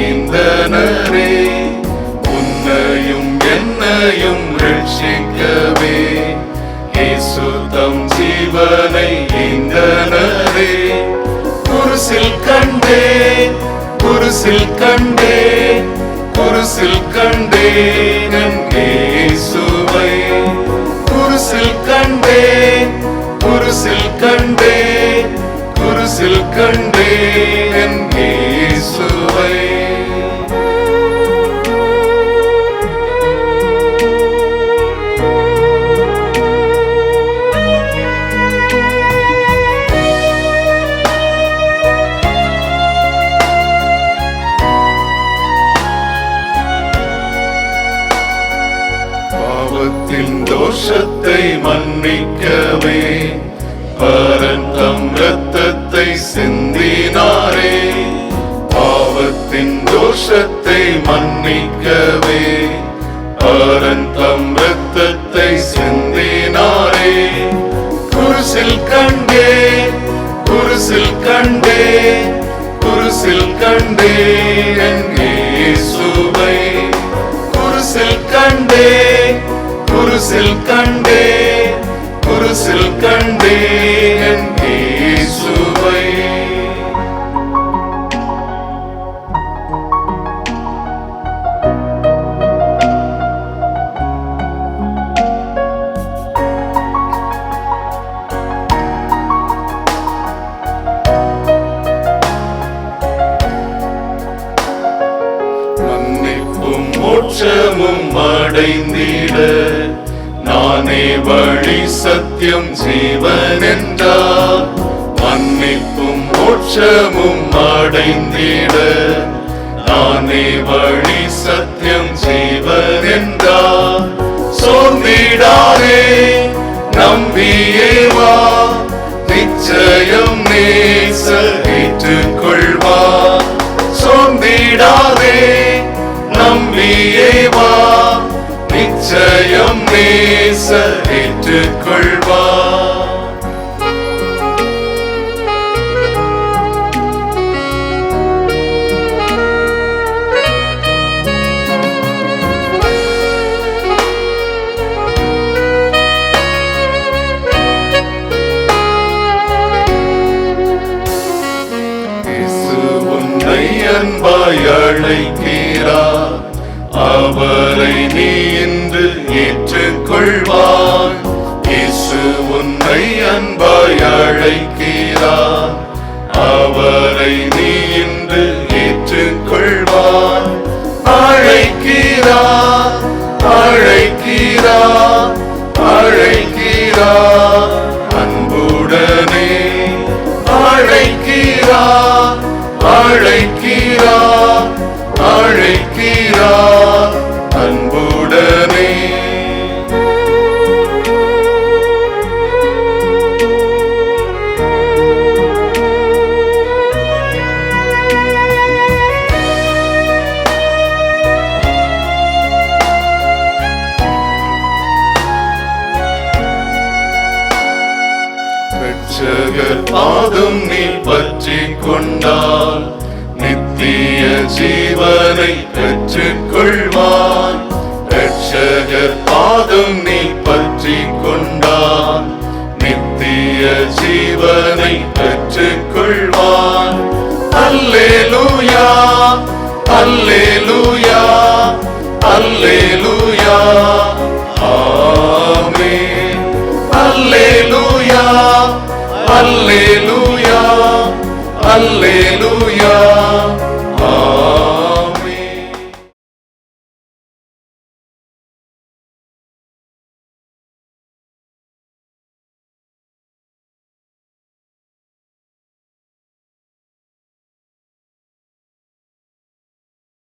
ஈந்தனரே, உன்னையும் என்னையும் ரட்சிக்கவே இயேசு தம் ஜீவனை ஈந்தனரே. குருசில் கண்டேன், குருசில் கண்டேன், குருசில் கண்டேன் என் இயேசுவை. குருசில் கண்டேன், குருசில் கண்டேன், குருசில் கண்டேன் என் இயேசுவை. பாவத்தின் தோஷத்தை மன்னிக்கவே பரன் தம் இரத்தத்தை சிந்தினாரே. பாவத்தின் தோஷத்தை மன்னிக்கவே பரன் தம் இரத்தத்தை சிந்தினாரே. குருசில் கண்டேன், குருசில் கண்டேன், குருசில் கண்டேன் என் இயேசுவை. குருசில் கண்டேன், குருசில் கண்டேன், குருசில் கண்டேன் என் இயேசுவை. மன்னிப்பும் மோட்சமும் அடைந்திட நானே வழி சத்தியம் ஜீவன் என்றார். மன்னிப்பும் மோட்சமும் அடைந்திட நானே வழி சத்தியம் ஜீவன் என்றார். சோர்ந்திடாதே நம்பியே வா, நிச்சயம் நேசர் ஏற்றுக்கொள்வார். சோர்ந்திடாதே நம்பியே வா, நிச்சயம் நேசர் ஏற்றுக்கொள்வார். இயேசு உன்னை அன்பாய் அழைக்கிறார், அவரை நீ இன்று ஏற்றுக்கொள்வாய். இயேசு உன்னை அன்பாய் அழைக்கிறார், அவரை நீ இன்று ஏற்றுக்கொள்வாய். அழைக்கிறார், அழைக்கிறார், அழைக்கிறார் அன்புடனே. அழைக்கிறார், அழைக்கிறார், அழைக்கிறார் அன்புடனே. இரட்சகர் பாதம் நீ பற்றிக் கொண்டால் நித்திய ஜீவனை பெற்றுக்கொள்வான். இரட்சகர் பாதம் நீ பற்றிக் கொண்டால் நித்திய ஜீவனை பெற்றுக்கொள்வான். அல்லேலூயா, அல்லேலூயா, அல்லேலூயா, ஆமென். அல்லேலூயா, அல்லேலூயா, அல்லேலூயா.